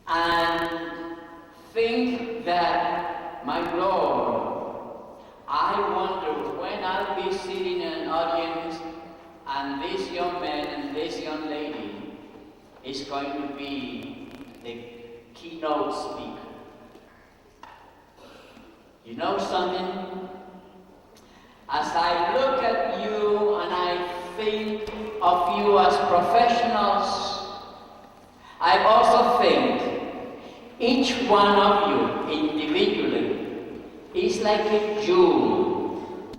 and think that, my Lord, I wonder when I'll be sitting in an audience and this young man and this young lady is going to be the keynote speaker. You know something? As I look at you and I think of you as professionals, I also think each one of you individually is like a jewel.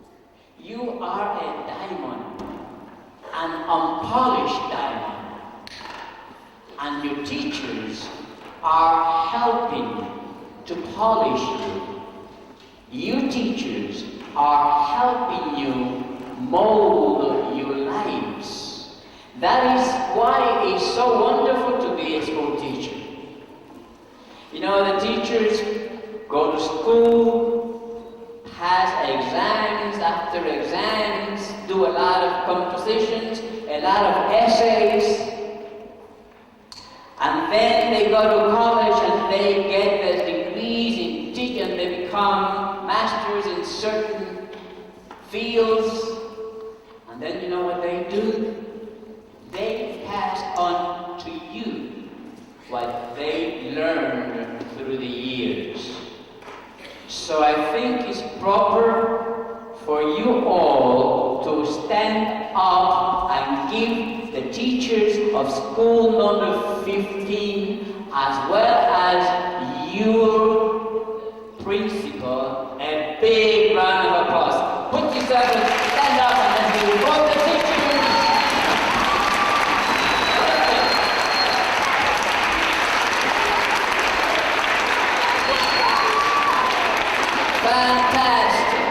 You are a diamond, an unpolished diamond, and your teachers are helping to polish you. You teachers are helping you mold your lives. That is why it's so wonderful to be a school teacher. You know, the teachers go to school, pass exams after exams, do a lot of compositions, a lot of essays, and then they go to college and they get their degrees in teaching and they become masters in certain fields. And then you know what they do? They pass on to you what they learned through the years. So I think it's proper for you all to stand up and give the teachers of school number 15 as well as your principal a big round of applause. Put yourself and stand up and let's do both the teachers. Fantastic.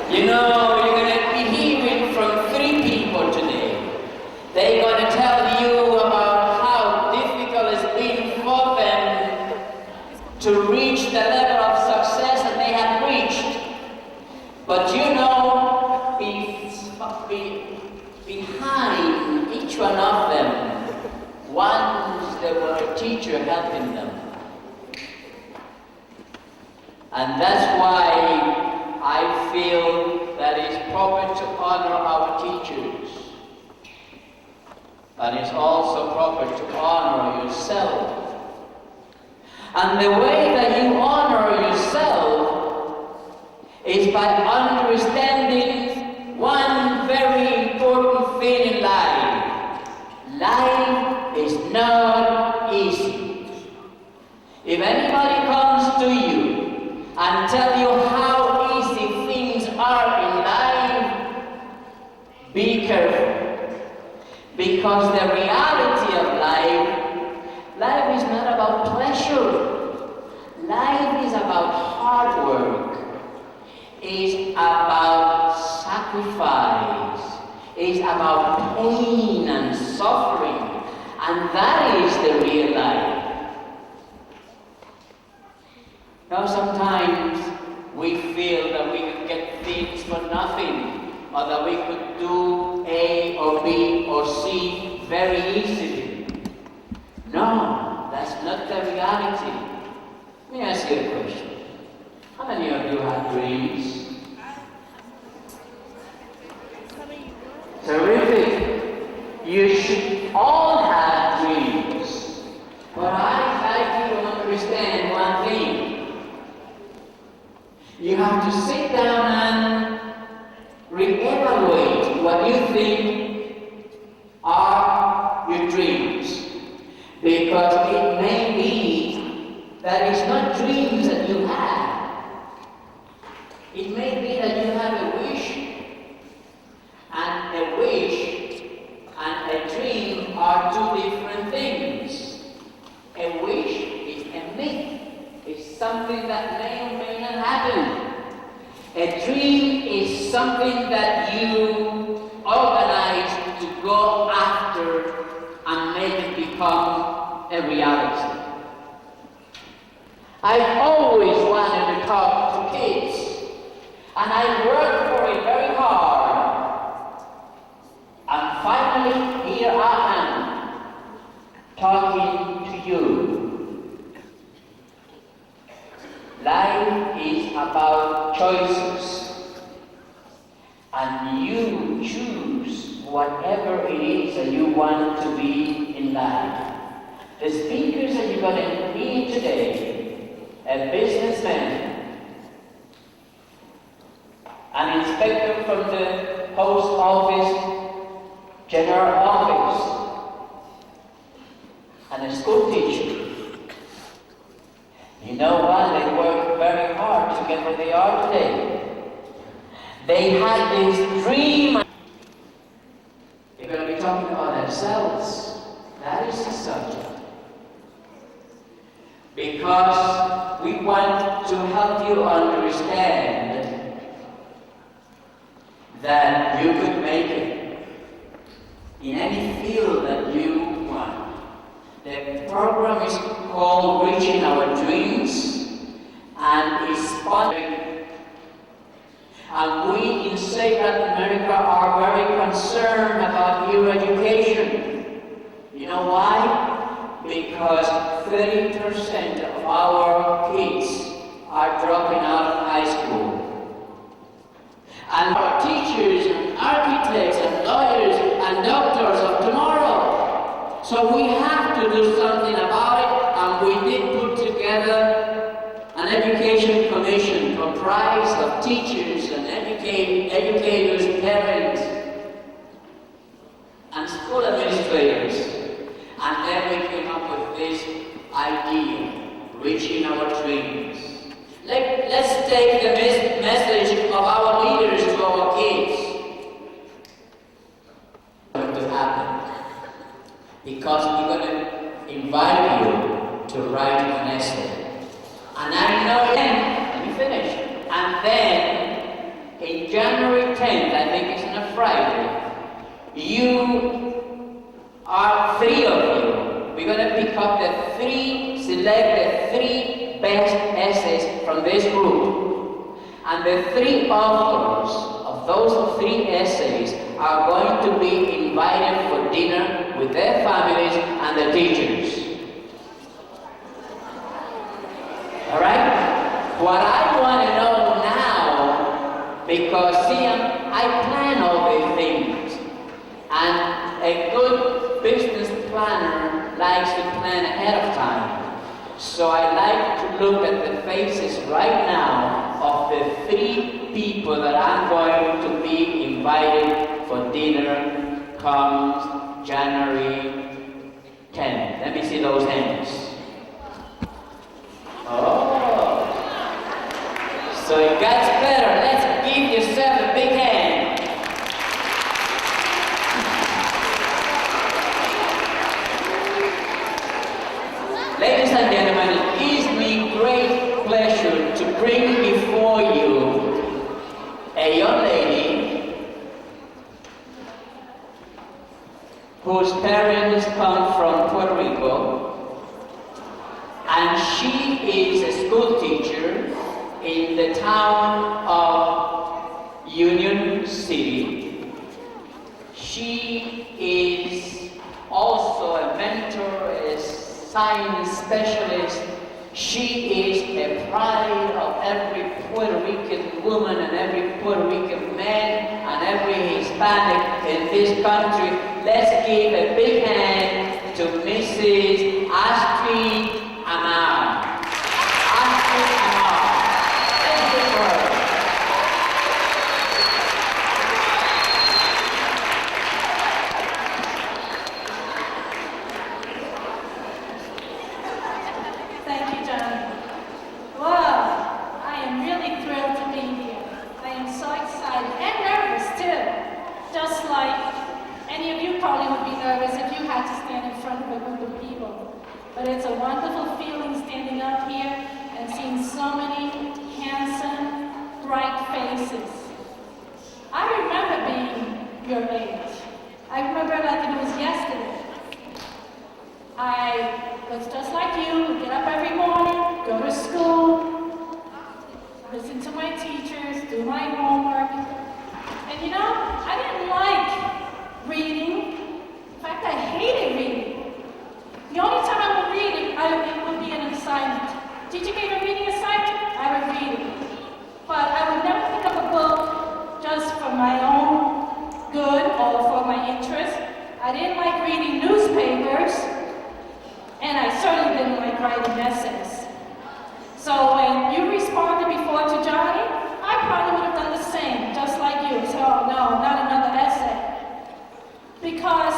You know, you're going to be hearing from 3 people today. They're going to tell you about how difficult it's been for them to reach the level of success that they have reached. But you know, behind each one of them, once there was a teacher helping them. And that's why I feel that it's proper to honor our teachers. And it's also proper to honor yourself. And the way that you honor yourself is by understanding one very important thing in life. Life is not easy. If anybody comes to you and tell you how easy things are in life, be careful. Because the reality of life is not about pleasure. Life is about hard work. It's about sacrifice. It's about pain and suffering. And that is the real life. Now sometimes we feel that we could get things for nothing, or that we could do A or B or C very easily. No, that's not the reality. Let me ask you a question. How many of you have dreams? Terrific. You should all have dreams. But I'd like you to understand one thing. You have to sit down and reevaluate what you think are your dreams. Because it may be that it's not dreams that you have. It may be that you have a wish, and a wish and a dream are 2 different things. A wish is a myth. It's something that may or may not happen. A dream is something that you organize to go after and make it become a reality. I've always wanted to talk to kids, and I worked for it very hard. And finally, here you. Life is about choices, and you choose whatever it is that you want to be in life. The speakers that you're going to meet today, a businessman, an inspector from the post office, general office, and a school teacher. You know what? They worked very hard to get where they are today. They had this dream. They're going to be talking about themselves. That is the subject. Because we want to help you understand that you could make it in any field that you want. The program is called Reaching Our Dreams and is sponsored. And we in Save Latin America are very concerned about your education. You know why? Because 30% of our kids are dropping out of high school. And our teachers and architects and lawyers and doctors of tomorrow. So we have to do something about it, and we did put together an education commission comprised of teachers and educators, parents, and school administrators. And then we came up with this idea, reaching our dreams. Let's take the message of our leaders to our kids. Going to happen. Because we're going to invite you to write an essay. And I know then, let me finish. And then, in January 10th, I think it's on a Friday, you are three of you. We're going to pick up select the three best essays from this group. And the three authors of those three essays are going to be invited for dinner with their families and the teachers. All right? What I want to know now, because see, I plan all these things, and a good business planner likes to plan ahead of time. So I like to look at the faces right now of the three people that I'm going to be invited for dinner comes January 10th. Let me see those hands. Oh, so it gets better. Let's give yourself a big hand. Ladies and gentlemen, it gives me great pleasure to bring before you a young lady whose parents come from Puerto Rico, and she is a school teacher in the town of Union City. She is also a mentor, a science specialist. She is a pride of every Puerto Rican woman and every Puerto Rican man and every Hispanic in this country. Let's give a big hand to Mrs. Astrid Amar. Astrid Amar. Let's give her. Thank you, John. Wow, I am really thrilled to be here. I am so excited and nervous too. Just like any of you probably would be nervous if you had to stand in front of a group of people. But it's a wonderful feeling standing up here and seeing so many handsome, bright faces. I remember being your age. I remember it like it was yesterday. I was just like you, get up every morning, go to school, listen to my teachers, do my homework. And you know, I didn't like reading. In fact, I hated reading. The only time I would read, it I didn't like reading newspapers, and I certainly didn't like writing essays. So when you responded before to Johnny, I probably would have done the same, just like you. So, oh, no, not another essay. Because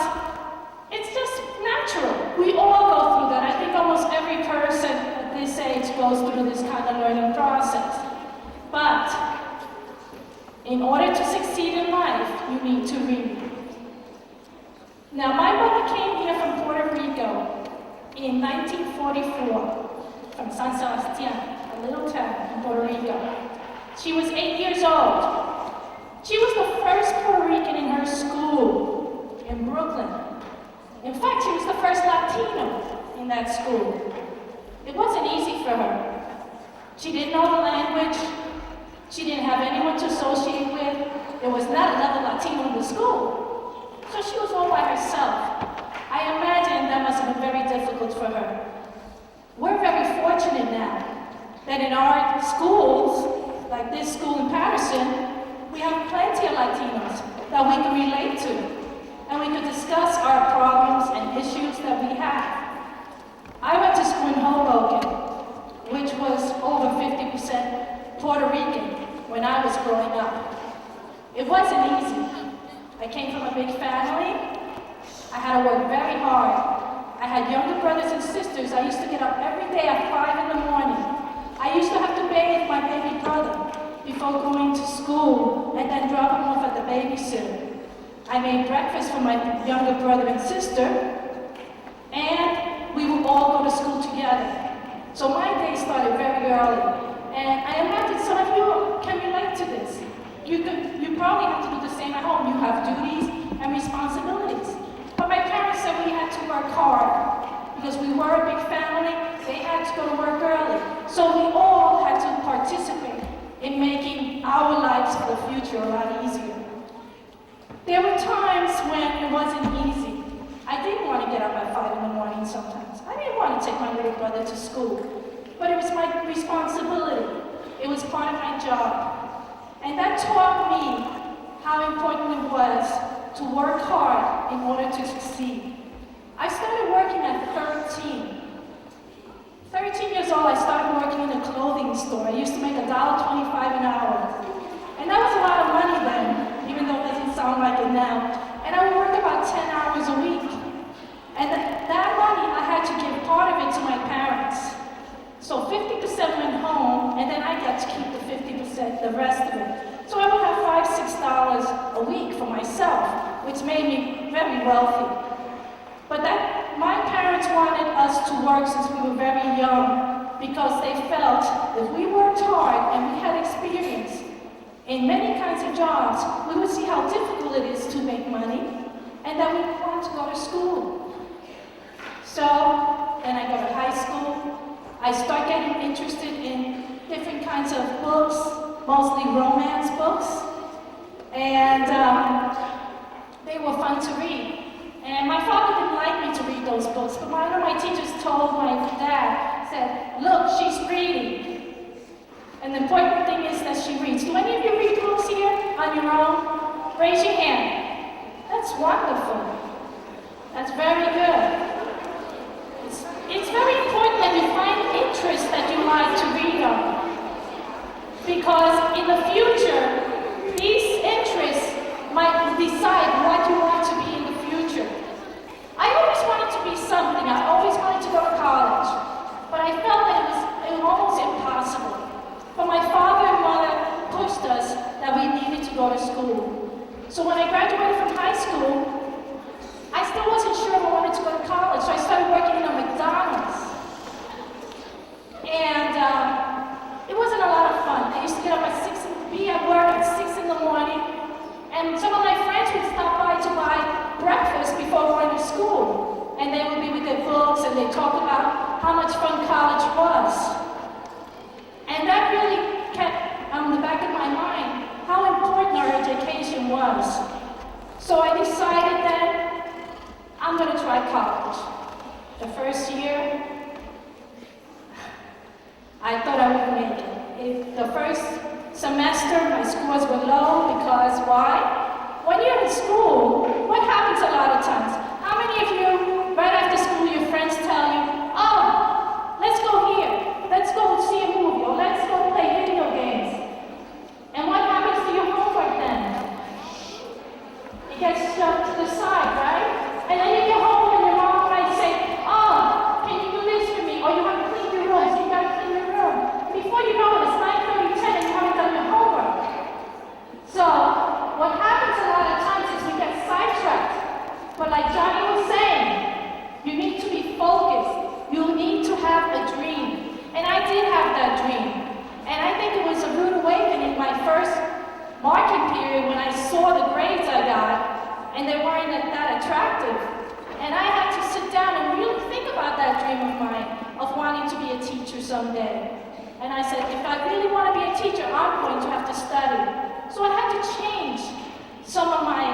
it's just natural. We all go through that. I think almost every person at this age goes through this kind of learning process. But in order to succeed in life, you need to read. Now, my mother came here from Puerto Rico in 1944, from San Sebastian, a little town in Puerto Rico. She was 8 years old. She was the first Puerto Rican in her school in Brooklyn. In fact, she was the first Latino in that school. It wasn't easy for her. She didn't know the language. She didn't have anyone to associate with. There was not another Latino in the school. So she was all by herself. I imagine that must have been very difficult for her. We're very fortunate now that in our schools, like this school in Paterson, we have plenty of Latinos that we can relate to. And we can discuss our problems and issues that we have. I went to school in Hoboken, which was over 50% Puerto Rican when I was growing up. It wasn't easy. I came from a big family. I had to work very hard. I had younger brothers and sisters. I used to get up every day at 5 in the morning. I used to have to bathe my baby brother before going to school and then drop him off at the babysitter. I made breakfast for my younger brother and sister, and we would all go to school together. So my day started very early. And I imagine some of you can relate to this. You probably have to do the same at home. You have duties and responsibilities. But my parents said we had to work hard because we were a big family. They had to go to work early. So we all had to participate in making our lives for the future a lot easier. There were times when it wasn't easy. I didn't want to get up at 5 in the morning sometimes. I didn't want to take my little brother to school. But it was my responsibility. It was part of my job. And that taught me how important it was to work hard in order to succeed. I started working at 13. 13 years old, I started working in a clothing store. I used to make $1.25 an hour. And that was a lot of money then, even though it doesn't sound like it now. And I would work about 10 hours a week. And that money, I had to give part of it to my parents. So 50% went home, and then I got to keep the 50%, the rest of it. So I would have $5, $6 a week for myself, which made me very wealthy. But my parents wanted us to work since we were very young, because they felt if we worked hard and we had experience in many kinds of jobs, we would see how difficult it is to make money, and that we would want to go to school. So then I go to high school. I start getting interested in different kinds of books, mostly romance books, and they were fun to read. And my father didn't like me to read those books, but one of my teachers told my dad, said, look, she's reading. And the important thing is that she reads. Do any of you read books here on your own? Raise your hand. That's wonderful. That's very good. It's very important that you find interests that you like to read on. Because in the future, these interests might decide what you want to be in the future. I always wanted to be something. I always wanted to go to college. But I felt that it was almost impossible. But my father and mother pushed us that we needed to go to school. So when I graduated from high school, I still wasn't sure if I wanted to go to college, so I started working in a McDonald's. And it wasn't a lot of fun. I used to get up at 6 and be at work at 6 in the morning, and some of my friends would stop by to buy breakfast before going to school. And they would be with their books, and they'd talk about how much fun college was. And that really kept on the back of my mind how important our education was. So I decided that I'm going to try college. The first year, I thought I would make it. The first semester, my scores were low because why? When you're in school, what happens a lot of times? I saw the grades I got, and they weren't that attractive. And I had to sit down and really think about that dream of mine, of wanting to be a teacher someday. And I said, if I really want to be a teacher, I'm going to have to study. So I had to change some of my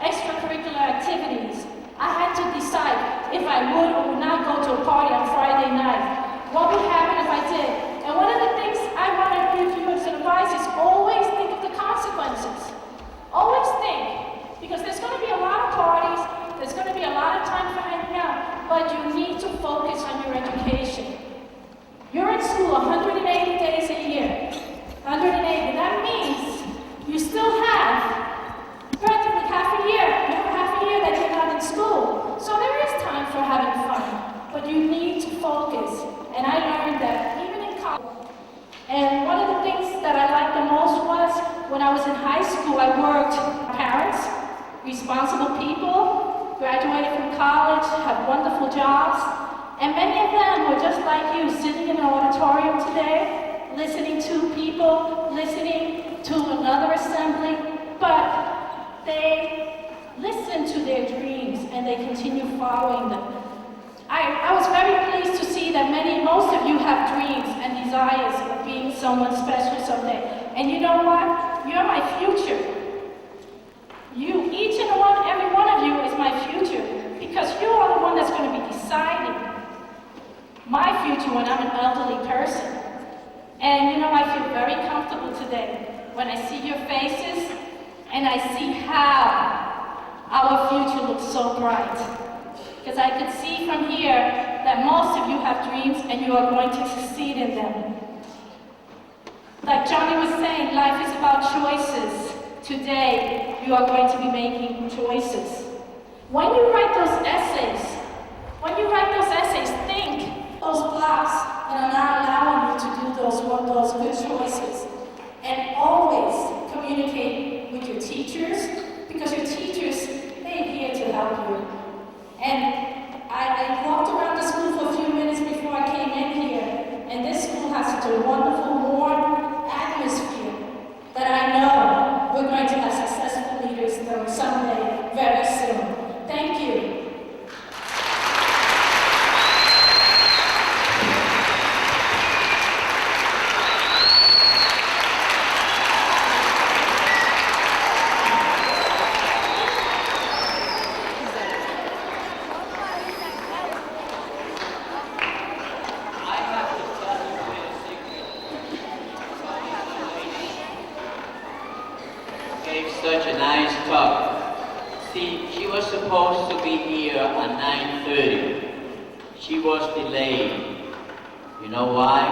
extracurricular activities. I had to decide if I would or would not go to a party on Friday night. What would happen if I did? And one of the things I want to give you as advice is always think of the consequences. Always think, because there's going to be a lot of parties, there's going to be a lot of time for hanging out, but you need to focus on your education. You're in school 180 days a year. 180. That means you still have practically half a year. You have half a year that you're not in school. So there is time for having fun, but you need to focus. And I learned that even in college. And one of the things that I liked the most was when I was in high school, I worked with parents, responsible people, graduated from college, have wonderful jobs. And many of them were just like you, sitting in an auditorium today, listening to people, listening to another assembly, but they listen to their dreams and they continue following them. I was very pleased to see that most of you have dreams and desires of being someone special someday. And you know what? You're my future. You, each and every one of you is my future, because you are the one that's going to be deciding my future when I'm an elderly person. And you know, I feel very comfortable today when I see your faces and I see how our future looks so bright. Because I could see from here that most of you have dreams and you are going to succeed in them. Like Johnny was saying, life is about choices. Today, you are going to be making choices. When you write those essays, think those blocks that are not allowing you to do those good choices. And always communicate with your teachers, because your teachers, they're here to help you. And I walked around the school for a few minutes before I came in here, and this school has such a wonderful, warm atmosphere that I know we're going to have successful leaders someday, very soon. Thank you. Such a nice talk. See, she was supposed to be here at 9:30. She was delayed. You know why?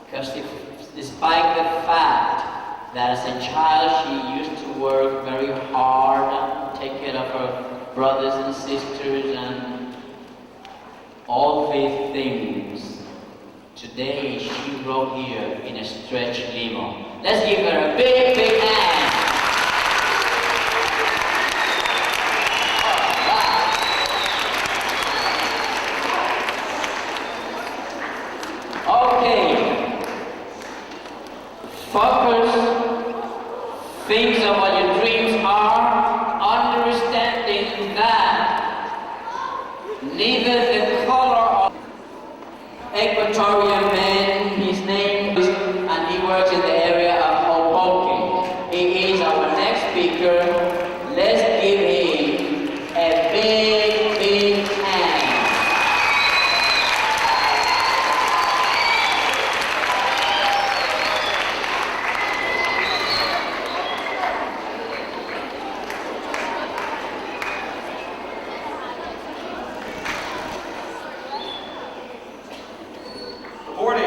Because despite the fact that as a child she used to work very hard, take care of her brothers and sisters and all these things, today she rode here in a stretch limo. Let's give her a big, big hand. Okay. Focus. Think of what your dreams are, understanding that neither the color of Equatorial man, his name is, and he works in the area of Hoboken. He is our next speaker. Let's give him a big, big hand. Good morning.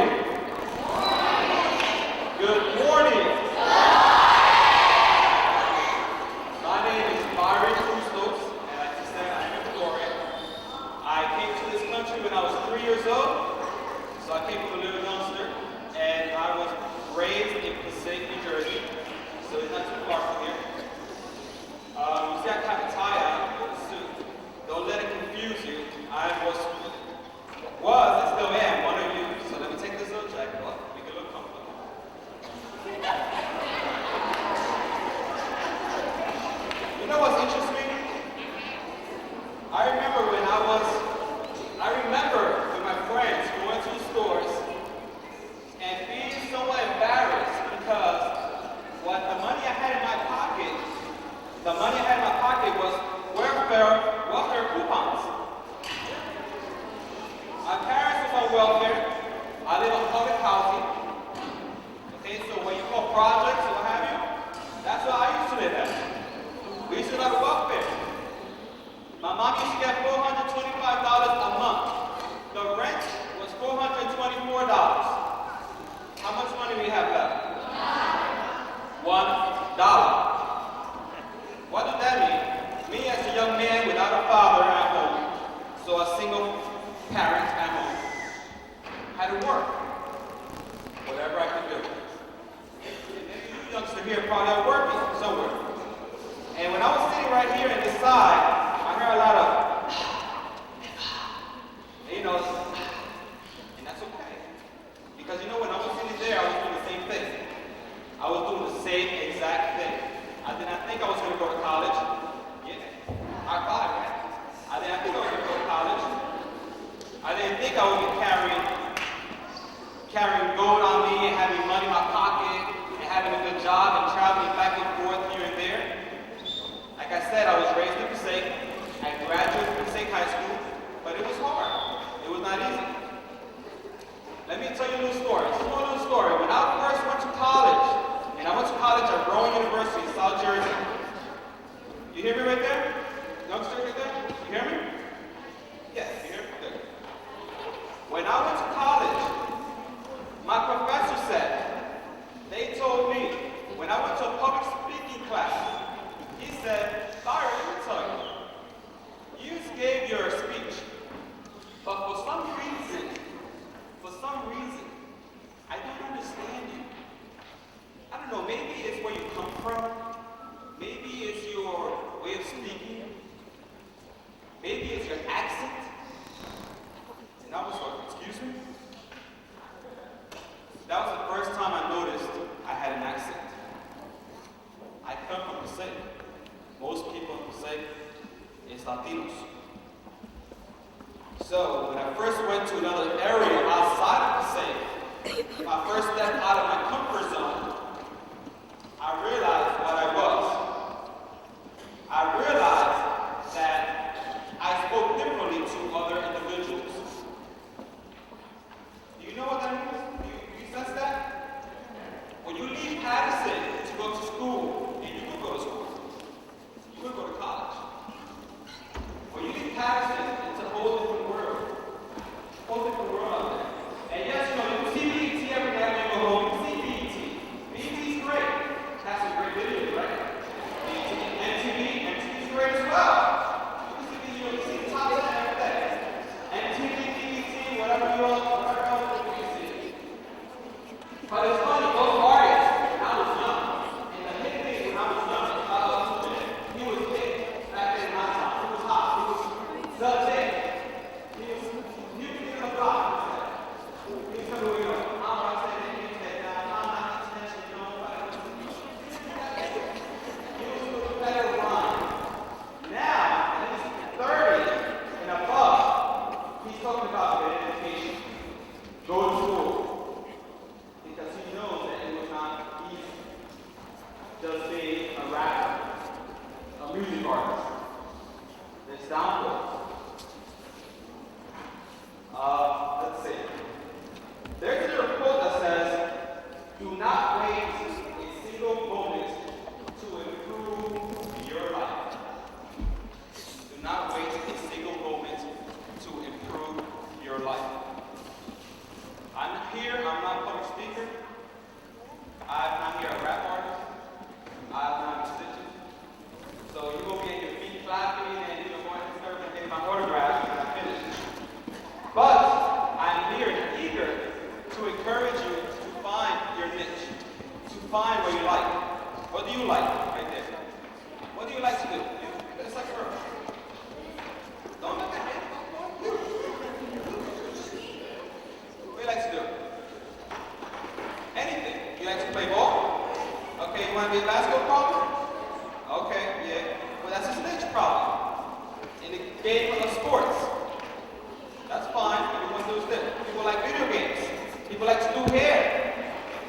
maybe it's your accent. And I was like, excuse me? That was the first time I noticed I had an accent. I come from Passaic. Most people in Passaic is Latinos. So when I first went to another area outside of Passaic, my first step out of my comfort zone, I realized what I was. I realized that I spoke differently to other individuals. Do you know what that means? Do you sense that? When you leave Paterson to go to school, and you will go to school, you will go to college. When you leave Paterson, it's a whole different world. Whole different world out there. And yes, you know, you can see BET every day when you go home. You can see BET. BET's great. Has some great videos, right? MTV's great as well. You see the top 10 every day. MTV, BET, whatever else you see. But it's funny, those artists, when I was young, and the big thing when I was young, he was big back in my time. He was hot. He was the thing. He was in the block. He was coming with I'm not saying anything that I'm not intentionally known by it. He was doing better rhyme. Now, when he's 30 and above, he's talking about getting education. Go to school. Because he knows that it was not easy just being a rapper, a music artist. It's downhill. Let's see. There's a quote that says, do not wait a single moment to improve your life. Do not wait a single moment to improve your life. I'm here, I'm not a public speaker. I'm not here a rap artist. I'm not a musician. So you will get your feet clapping and you're going to start getting my autograph when I finish. But I'm here eager to encourage you to find your niche, to find what you like. What do you like right there? What do you like to do? It's like her. Don't look at me. What do you like to do? Anything. You like to play ball? Okay, you want to be a basketball player? Okay, yeah. Well, that's a niche problem. In the game of sports. That's fine. Everyone does this. People like video games. People like to do hair.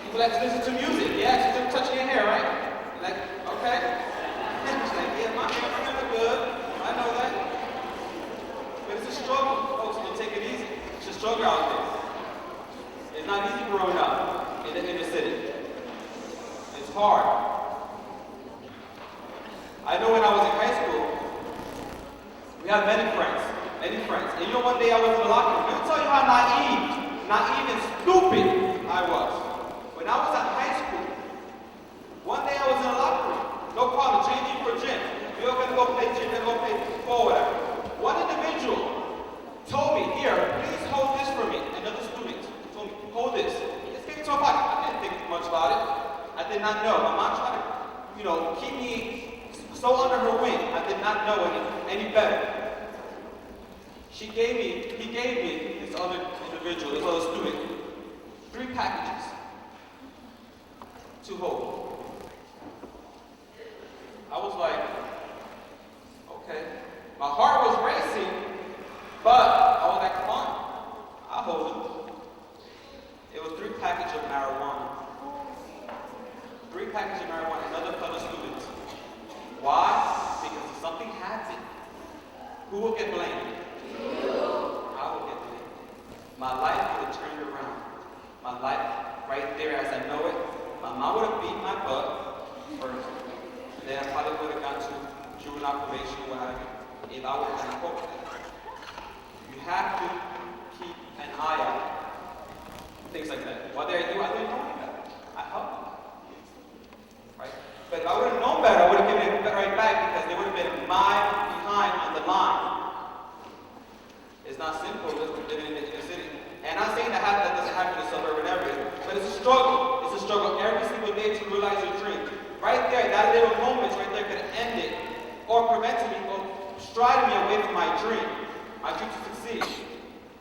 People like to listen to music. Yeah, she's touching your hair, right? You're like, okay. She's like, yeah, my hair look good. I know that. But it's a struggle, folks. Don't take it easy. It's a struggle out there. It's not easy growing up in the city. It's hard. I know when I was in high school, we had many friends. And you know, one day I was in the locker room. Let me tell you how naive and stupid I was. When I was at high school, one day I was in the locker room. No college, JV for gym. We were going to go play gym and go play football, whatever. One individual told me, here, please hold this for me. Another student told me, hold this. He just gave it to my pocket. I didn't think much about it. I did not know. My mom tried to, keep me so under her wing. I did not know any better. He gave me, this other individual, this other student, 3 packages to hold. I was like, okay. My heart was racing, but I was like, fine, I'll hold it. It was 3 packages of marijuana. 3 packages of marijuana, another fellow student. Why? Because if something happened, who will get blamed? I will get blamed. My life would have turned around. My life, right there as I know it, my mom would have beat my butt first. And then I probably would have gone to juvenile probation or what have you, if I would have had a quote that. You have to keep an eye out. Things like that. What did I do? I didn't know any better. I helped them. Right? But if I would have known better, I would have given it right back because they would have been a mile behind on the line. It's not simple living in the city. And I'm saying that doesn't happen in suburban areas, but it's a struggle. It's a struggle every single day to realize your dream. Right there, that little moment right there could end it or prevent me from striding me away from my dream, my dream to succeed.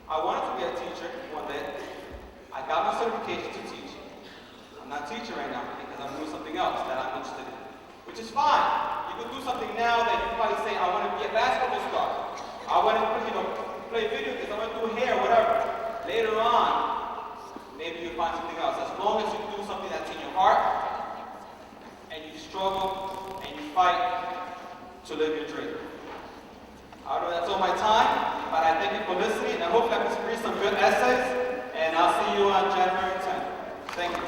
I wanted to be a teacher one day. I got my certification to teach. I'm not teaching right now because I'm doing something else that I'm interested in, which is fine. You can do something now that you probably say, I want to be a basketball star. I want to, play video games. I want to do hair, whatever. Later on, maybe you find something else. As long as you do something that's in your heart, and you struggle, and you fight to live your dream. I don't know, that's all my time, but I thank you for listening, and I hope that can read some good essays, and I'll see you on January 10th. Thank you.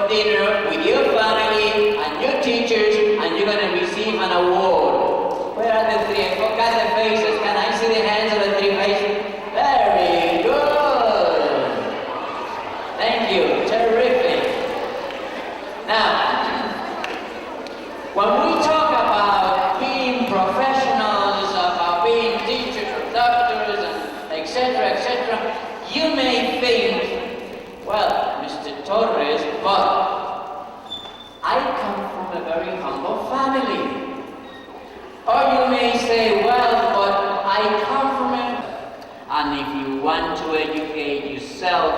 Dinner with your family and your teachers, and you're going to receive an award. Where are the three? Look at the faces. Can I see the hands of the three faces? Very good. Thank you. Terrific. Now, when we talk about being professionals, about being teachers or doctors, and etc., you may think, well, Mr. Torres, but I come from a very humble family. Or you may say, well, but I come from a... And if you want to educate yourself,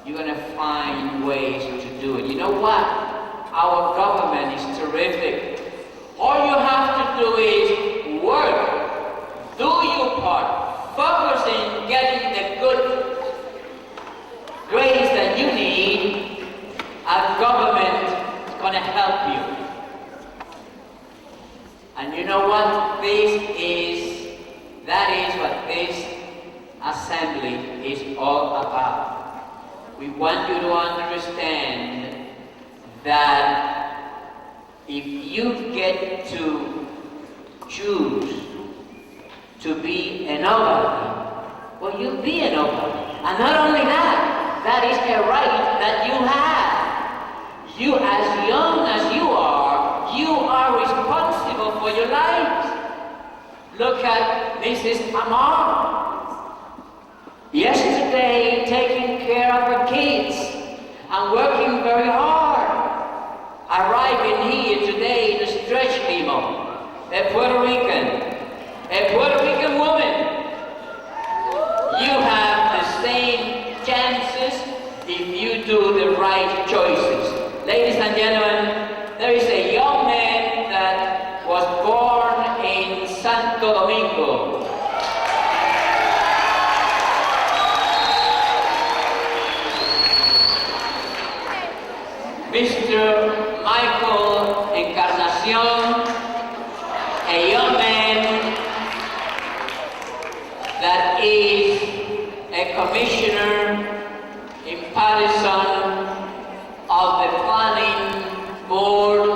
you're going to find ways to do it. You know what? Our government is terrific. All you have to do is work. Do your part. Focus in getting the good grades that you need. Our government is going to help you. And you know what? That is what this assembly is all about. We want you to understand that if you get to choose to be a nobody, well, you'll be a nobody. And not only that, that is a right that you have. You, as young as you are responsible for your lives. Look at Mrs. Amar. Yesterday, taking care of her kids and working very hard. Arriving here today in a stretch limo. A Puerto Rican woman. You have the same chances if you do the right choices. Ladies and gentlemen, there is a young man that was born in Santo Domingo. Mr. Michael Encarnacion, a young man that is a commissioner in Paterson of the planning board,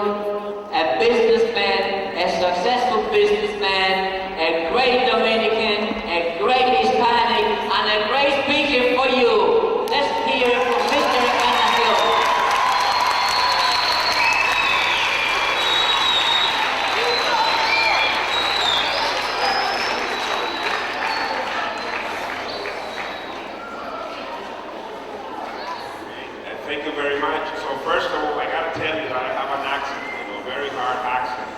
a businessman, a successful businessman, a great Dominican, a great Hispanic, and a great speaker for you. Let's hear from Mr. Encarnacion. Thank you very much. So first of all, I gotta tell you that I have an accent, very hard accent.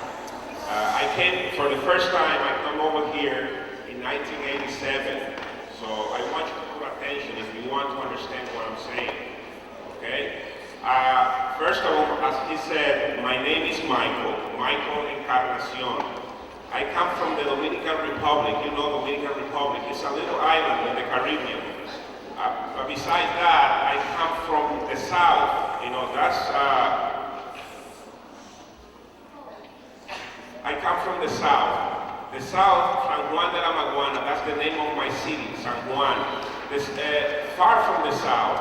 I came for the first time, I come over here in 1987. So I want you to put attention if you want to understand what I'm saying, okay? First of all, as he said, my name is Michael Encarnacion. I come from the Dominican Republic. You know Dominican Republic. It's a little island in the Caribbean. But besides that, I come from the south. I come from the south. The south, San Juan de la Maguana, that's the name of my city, San Juan. Far from the south,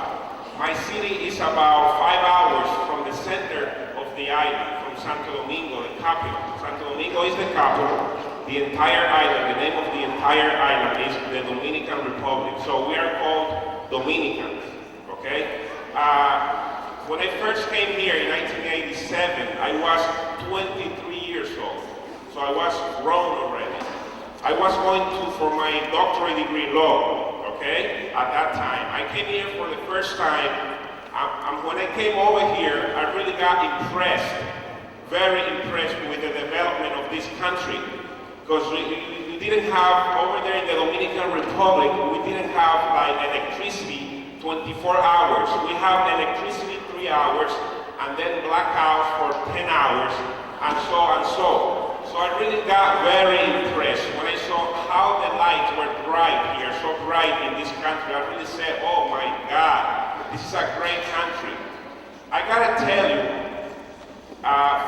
My city is about 5 hours from the center of the island, from Santo Domingo, the capital. Santo Domingo is the capital. The entire island, the name of the entire island is the Dominican Republic. So we are called Dominicans, okay? When I first came here in 1987, I was 23 years old. So I was grown already. I was going for my doctorate degree in law, okay, at that time. I came here for the first time, and when I came over here, I really got impressed, very impressed with the development of this country. Because we didn't have, over there in the Dominican Republic, we didn't have like electricity 24 hours. We have electricity 3 hours, and then blackouts for 10 hours, and so and so. So I really got very impressed when I saw how the lights were bright here, so bright in this country. I really said, oh my God, this is a great country. I gotta tell you,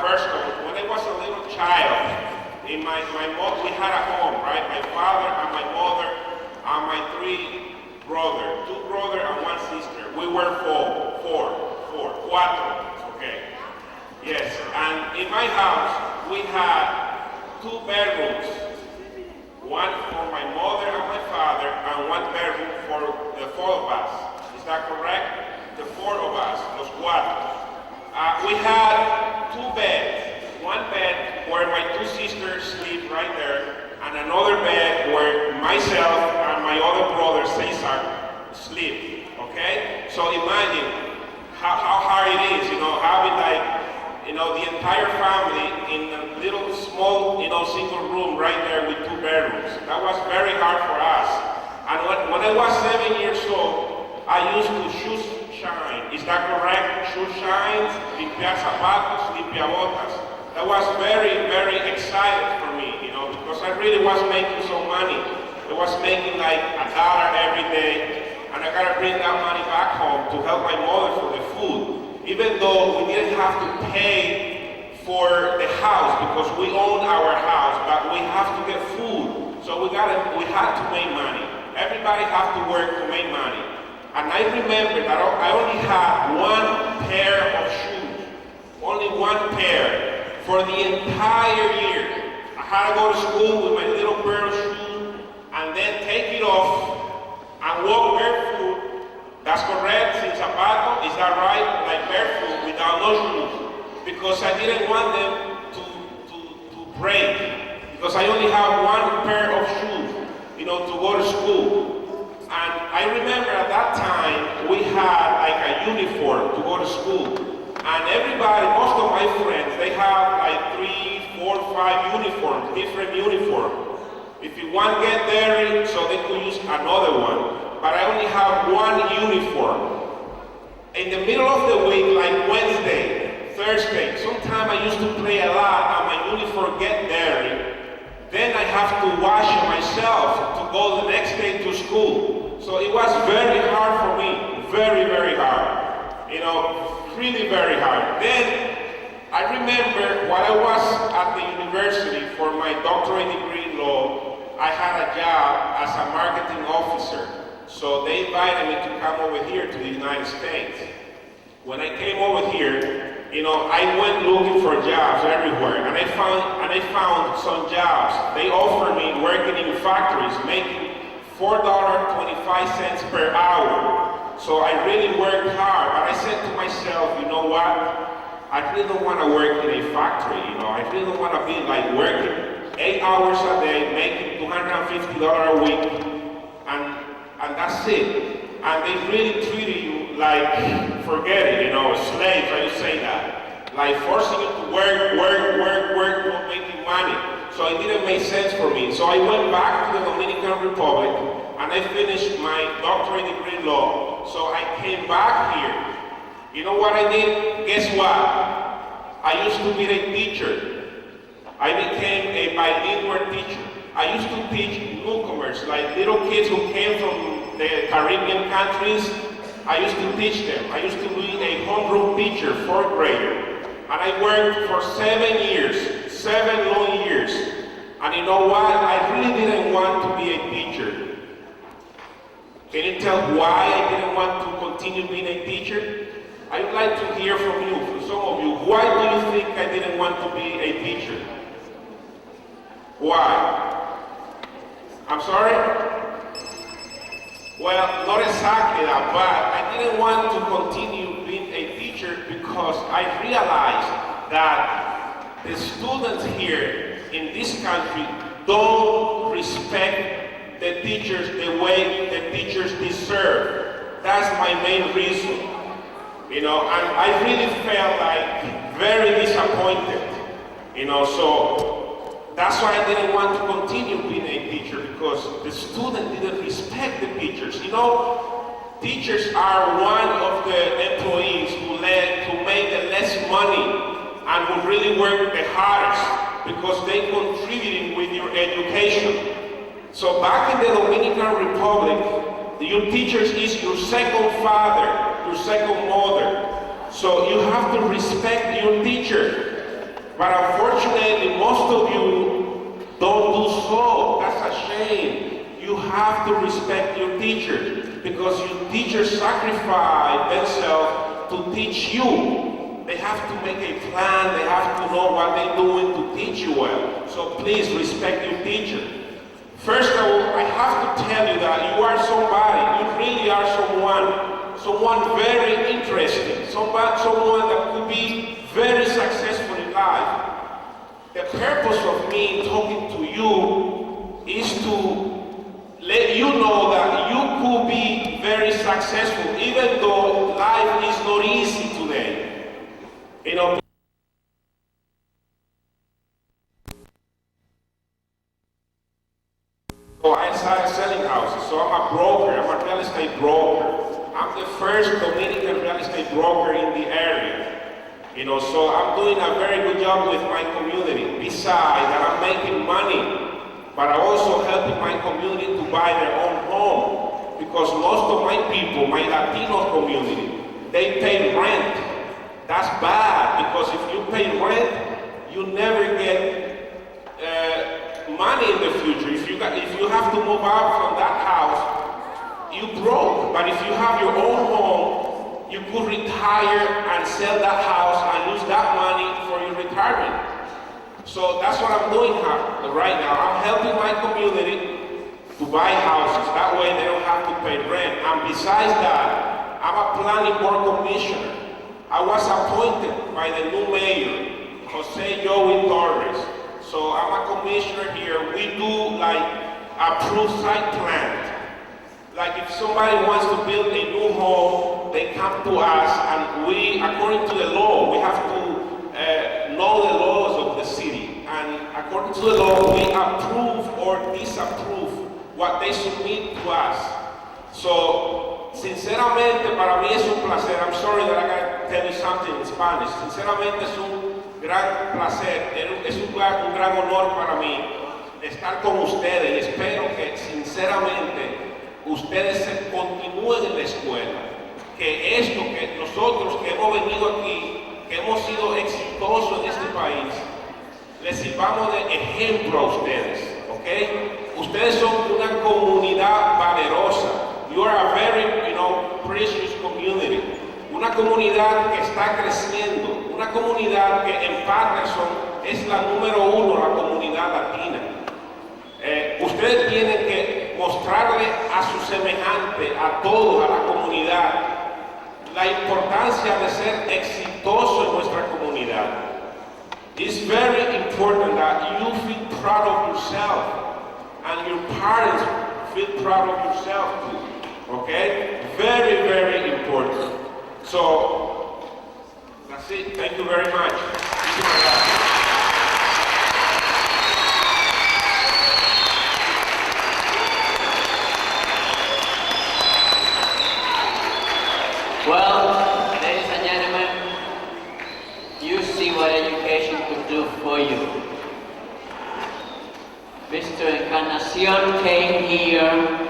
first of all, when I was a little child, in my we had a home, right? My father and my mother and my 3 brothers, 2 brothers and 1 sister. We were cuatro, okay. Yes, and in my house, we had 2 bedrooms. One for my mother and my father, and 1 bedroom for the 4 of us. Is that correct? The 4 of us, los cuatro. We had 2 beds. 1 bed where my 2 sisters sleep right there, and another bed where myself and my other brother, Cesar, sleep, okay? So imagine how hard it is, having the entire family in a little small, single room right there with 2 bedrooms. That was very hard for us. And when I was 7 years old, I used to shoe shine. Is that correct? Shoe shines, limpiar zapatos, limpiar botas. That was very, very exciting for me, because I really was making some money. I was making like $1 every day, and I gotta bring that money back home to help my mother for the food. Even though we didn't have to pay for the house because we own our house, but we have to get food. So we had to make money. Everybody have to work to make money. And I remember that I only had 1 pair of shoes, only 1 pair. For the entire year. I had to go to school with my little pair of shoes and then take it off and walk barefoot. That's correct, sin zapato, is that right? Like barefoot without no shoes. Because I didn't want them to break. Because I only have 1 pair of shoes, to go to school. And I remember at that time we had like a uniform to go to school. And everybody, most of my friends, they have like 3, 4, 5 uniforms, different uniforms. If you want to get there, so they could use another one. But I only have 1 uniform. In the middle of the week, like Wednesday, Thursday, sometimes I used to play a lot and my uniform get dirty. Then I have to wash it myself to go the next day to school. So it was very hard for me, very, very hard. Really very hard. Then I remember while I was at the university for my doctorate degree in law, I had a job as a marketing officer. So they invited me to come over here to the United States. When I came over here, I went looking for jobs everywhere, and I found some jobs. They offered me working in factories, making $4.25 per hour. So I really worked hard, but I said to myself, you know what? I really don't want to work in a factory, I really don't want to be like working 8 hours a day, making $250 a week, and that's it. And they really treated you like, forget it, slaves, I used to say that. Like forcing you to work, not making money. So it didn't make sense for me. So I went back to the Dominican Republic, and I finished my doctorate degree in law. So I came back here. You know what I did? Guess what? I used to be a teacher. I became a bilingual teacher. I used to teach newcomers, like little kids who came from the Caribbean countries. I used to teach them. I used to be a homeroom teacher, 4th grader. And I worked for 7 years, 7 long years. And you know what? I really didn't want to be a teacher. Can you tell why I didn't want to continue being a teacher? I would like to hear from you, from some of you. Why do you think I didn't want to be a teacher? Why? I'm sorry? Well, not exactly that, but I didn't want to continue being a teacher because I realized that the students here in this country don't respect the teachers the way the teachers deserve. That's my main reason. And I really felt like very disappointed. So that's why I didn't want to continue being a teacher, because the student didn't respect the teachers. Teachers are one of the employees who make the less money and who really work the hardest because they contributing with your education. So back in the Dominican Republic, your teachers is your second father, your second mother. So you have to respect your teacher. But unfortunately, most of you don't do so. That's a shame. You have to respect your teacher because your teachers sacrifice themselves to teach you. They have to make a plan. They have to know what they're doing to teach you well. So please respect your teacher. First of all, I have to tell you that you are somebody. You really are someone very interesting, someone that could be very successful in life. The purpose of me talking to you is to let you know that you could be very successful, even though life is not easy today. So I started selling houses. So I'm a broker. I'm a real estate broker. I'm the first Dominican real estate broker in the area. So I'm doing a very good job with my community. Besides that, I'm making money, but I'm also helping my community to buy their own home. Because most of my people, my Latino community, they pay rent. That's bad, because if you pay rent, you never get money in the future. If you have to move out from that house, you broke. But if you have your own home, you could retire and sell that house and use that money for your retirement. So that's what I'm doing right now. I'm helping my community to buy houses. That way they don't have to pay rent. And besides that, I'm a planning board commissioner. I was appointed by the new mayor, Jose Joey Torres. So I'm a commissioner here. We do approved site plans. Like if somebody wants to build a new home, they come to us, and we, according to the law, we have to know the laws of the city. And according to the law, we approve or disapprove what they submit to us. So, sinceramente, para mí es un placer. I'm sorry that I got to tell you something in Spanish. Sinceramente es un gran placer, es un gran honor para mí estar con ustedes, y espero que sinceramente ustedes continúen en la escuela, que esto que nosotros que hemos venido aquí, que hemos sido exitosos en este país, les sirvamos de ejemplo a ustedes, ¿ok? Ustedes son una comunidad valerosa. You are a very, precious community. Una comunidad que está creciendo, una comunidad que en Paterson es la número 1, la comunidad latina. Ustedes tienen que mostrarle a su semejante, a todos, a la comunidad, la importancia de ser exitoso en nuestra comunidad. It's very important that you feel proud of yourself and your parents feel proud of yourself too. Okay? Very, very important. So, that's it. Thank you very much. Thank you, my God. Well, ladies and gentlemen, you see what education could do for you. Mr. Encarnacion came here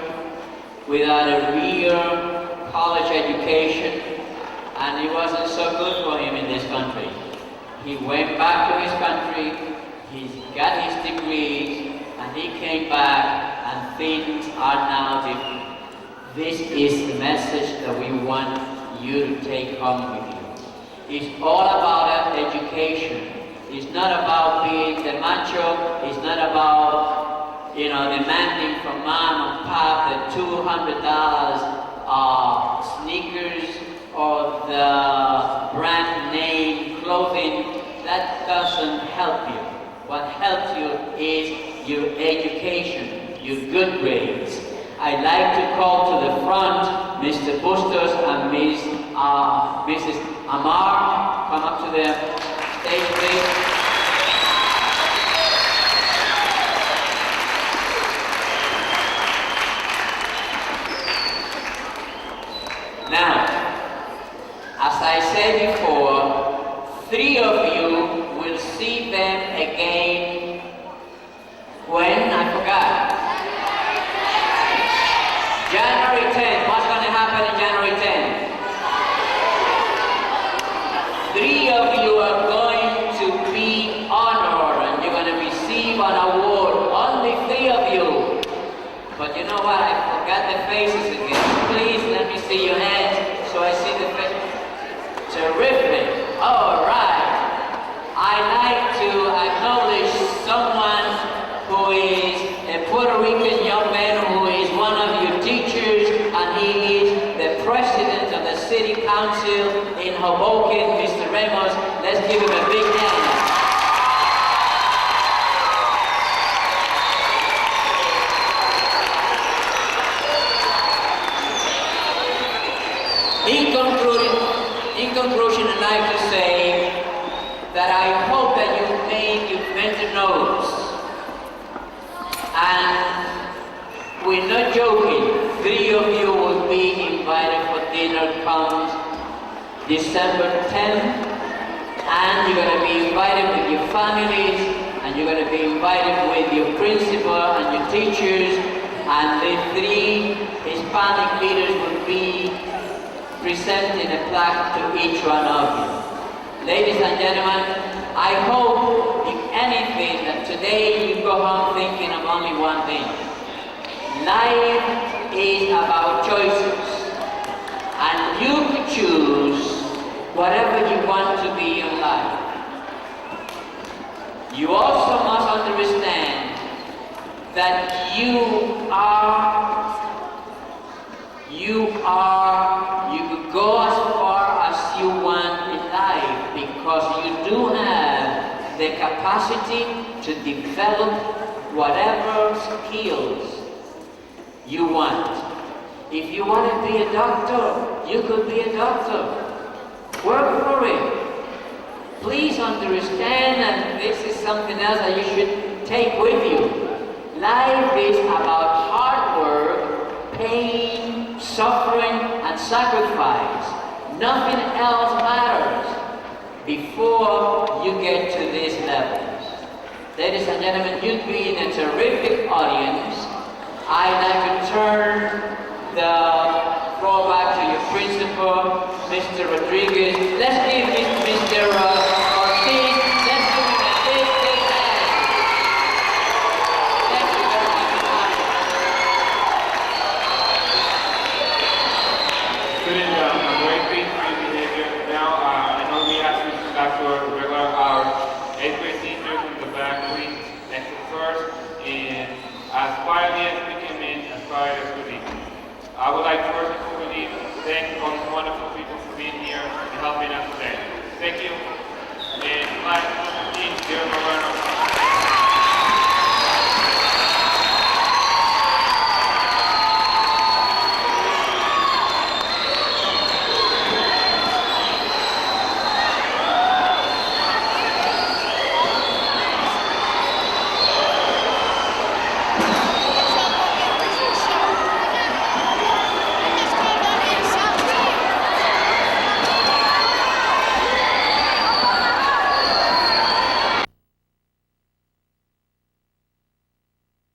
without a real college education, and it wasn't so good for him in this country. He went back to his country, he got his degrees, and he came back, and things are now different. this is the message that we want you to take home with you. It's all about education. It's not about being the macho. It's not about, demanding from mom and pop the $200 sneakers or the brand name clothing. That doesn't help you. What helps you is your education, your good grades. I'd like to call to the front Mr. Bustos and Mrs. Amar. Come up to the stage, please. Now, as I said before, 3 of you will see them again when? I forgot. January 10th. What's going to happen in January 10th? 3 of you are going to be honored and you're going to receive an award. Only 3 of you. But you know what? I forgot the faces again. Please let me see your hands so I see the faces. Terrific. All right. I'd like to acknowledge someone who is a Puerto Rican young man who is one of your teachers, and he is the president of the city council in Hoboken, Mr. Ramos. Let's give him a big hand. In conclusion, I'd like to say that I hope that you made your mental notes. And we're not joking. 3 of you will be invited for dinner come December 10th. And you're going to be invited with your families. And you're going to be invited with your principal and your teachers. And the 3 Hispanic leaders will be presenting a plaque to each one of you. Ladies and gentlemen, I hope, if anything, that today you go home thinking of only one thing. Life is about choices, and you can choose whatever you want to be in life. You also must understand that you could go as far as you want in life because you do have the capacity to develop whatever skills you want. If you want to be a doctor, you could be a doctor. Work for it. Please understand, and this is something else that you should take with you. Life is about hard work, pain, suffering, and sacrifice. Nothing else matters before you get to these levels. Ladies and gentlemen, you've been a terrific audience. I'd like to turn the floor back to your principal, Mr. Rodriguez. Let's give Mr. Ortiz, let's give him a big, big hand. Thank you very much. Students, I'm very pleased with your behavior. Now, I know we have to back to our regular hours. 8th grade teachers in the back, please, next to first. And as quietly as we came in, as quiet as we leave. I would like first